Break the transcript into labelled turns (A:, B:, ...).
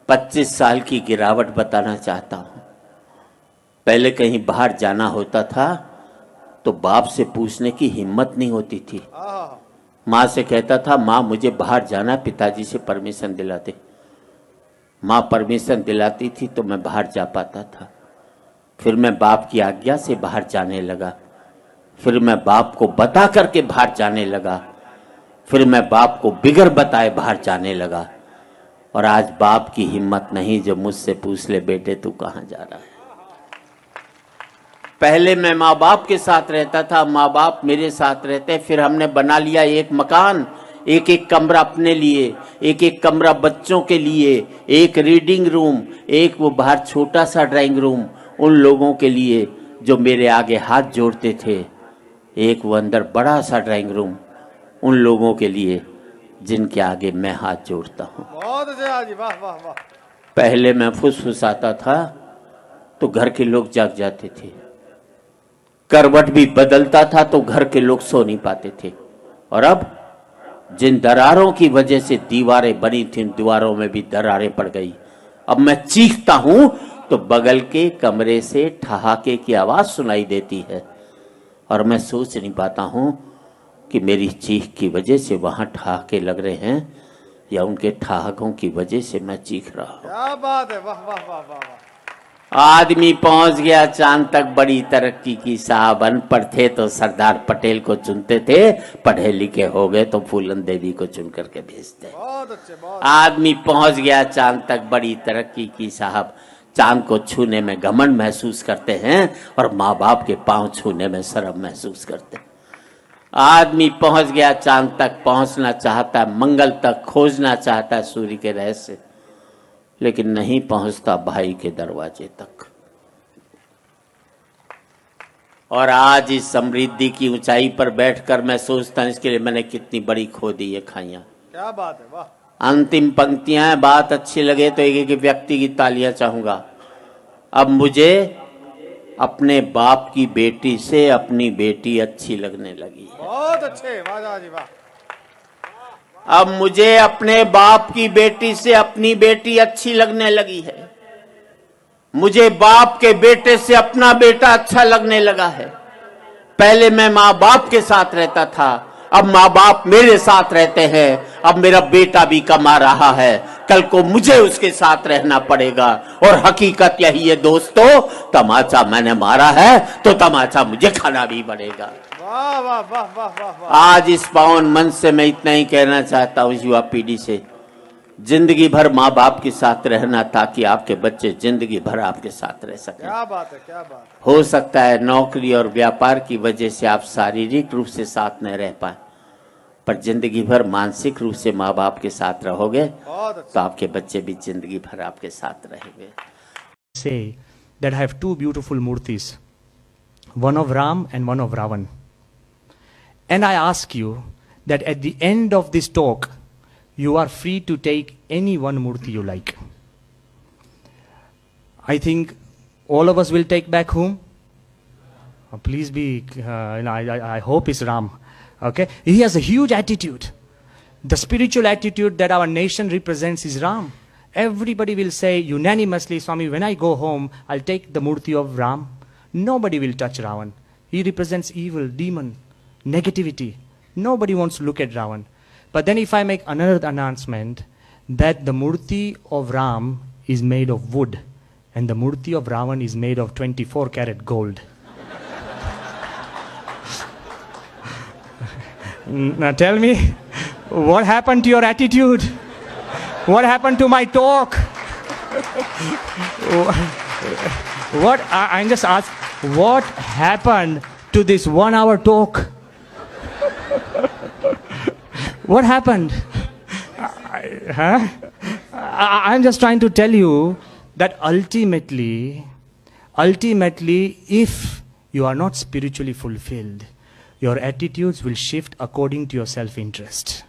A: 25 साल की गिरावट बताना चाहता हूँ। पहले कहीं बाहर जाना होता था तो बाप से पूछने की हिम्मत नहीं होती थी। माँ से कहता था माँ मुझे बाहर जाना, पिताजी से परमिशन दिलाते। माँ परमिशन दिलाती थी तो मैं बाहर जा पाता था। फिर मैं बाप की आज्ञा से बाहर जाने लगा। फिर मैं बाप को बता करके बाहर जाने लगा। फिर मैं बाप को बिगर बताए बाहर जाने लगा। और आज बाप की हिम्मत नहीं जो मुझसे पूछ ले बेटे तू कहाँ जा रहा है। पहले मैं माँ बाप के साथ रहता था, माँ बाप मेरे साथ रहते। फिर हमने बना लिया एक मकान, एक एक कमरा अपने लिए, एक एक कमरा बच्चों के लिए, एक रीडिंग रूम, एक वो बाहर छोटा सा ड्राइंग रूम उन लोगों के लिए जो मेरे आगे हाथ जोड़ते थे, एक वो अंदर बड़ा सा ड्राइंग रूम उन लोगों के लिए जिनके आगे मैं हाथ जोड़ता हूँ।
B: बहुत अच्छा जी, वाह वाह वाह।
A: पहले मैं फुसफुसाता था तो घर के लोग जाग जाते थे, करवट भी बदलता था तो घर के लोग सो नहीं पाते थे। और अब जिन दरारों की वजह से दीवारें बनी थी, दीवारों में भी दरारें पड़ गई। अब मैं चीखता हूं तो बगल के कमरे से ठहाके की आवाज सुनाई देती है और मैं सोच नहीं पाता हूं कि मेरी चीख की वजह से वहां ठहाके लग रहे हैं या उनके ठहाकों की वजह से मैं चीख रहा हूं।
B: क्या बात है, वाह वाह वाह वाह वाह।
A: आदमी पहुंच गया चांद तक, बड़ी तरक्की की साहब। अनपढ़ थे तो सरदार पटेल को चुनते थे, पढ़े लिखे हो गए तो फूलन देवी को चुन करके भेजते।
B: बहुत अच्छे, बहुत।
A: आदमी पहुंच गया चांद तक, बड़ी तरक्की की साहब। चांद को छूने में घमंड महसूस करते हैं और माँ बाप के पांव छूने में शर्म महसूस करते हैं। आदमी पहुंच गया चांद तक, पहुंचना चाहता है, मंगल तक खोजना चाहता है सूर्य के रहस्य, लेकिन नहीं पहुंचता भाई के दरवाजे तक। और आज इस समृद्धि की ऊंचाई पर बैठकर मैं सोचता हूं इसके लिए मैंने कितनी बड़ी खो दी ये खाइयां।
B: क्या बात है, वाह।
A: अंतिम पंक्तियां हैं, बात अच्छी लगे तो एक एक व्यक्ति की तालियां चाहूंगा। अब मुझे अपने बाप की बेटी से अपनी बेटी अच्छी लगने लगी है।
B: बहुत अच्छे, वाह जी वाह।
A: अब मुझे अपने बाप की बेटी से अपनी बेटी अच्छी लगने लगी है। मुझे बाप के बेटे से अपना बेटा अच्छा लगने लगा है। पहले मैं माँ बाप के साथ रहता था, अब माँ बाप मेरे साथ रहते हैं। अब मेरा बेटा भी कमा रहा है, कल को मुझे उसके साथ रहना पड़ेगा। और हकीकत यही है दोस्तों, तमाचा मैंने मारा है तो तमाचा मुझे खाना भी पड़ेगा।
B: वाह वाह वाह वाह वाह वाह।
A: आज इस पावन मंच से मैं इतना ही कहना चाहता हूँ युवा पीढ़ी से, जिंदगी भर माँ बाप के साथ रहना ताकि आपके बच्चे जिंदगी भर आपके साथ रह सकें।
B: क्या बात है, क्या बात है।
A: हो सकता है नौकरी और व्यापार की वजह से आप शारीरिक रूप से साथ न रह पाए, पर जिंदगी भर मानसिक रूप से माँ बाप के साथ रहोगे तो आपके बच्चे भी जिंदगी भर आपके साथ रहेंगे।
C: Say that I have two beautiful murtis, one of Ram and one of Ravan. And I ask you that at the end of this talk, you are free to take any one murti you like. I think all of us will take back whom? Please be, I hope it's Ram. Okay? He has a huge attitude. The spiritual attitude that our nation represents is Ram. Everybody will say unanimously, Swami, when I go home, I'll take the murti of Ram. Nobody will touch Ravan. He represents evil, demon, negativity. Nobody wants to look at Ravan. But then if I make another announcement that the murti of Ram is made of wood and the murti of Ravan is made of 24 karat gold. Now tell me, what happened to your attitude? What happened to my talk? What, I just asked, what happened to this 1 hour talk? What happened? I'm just trying to tell you that ultimately, if you are not spiritually fulfilled, your attitudes will shift according to your self-interest.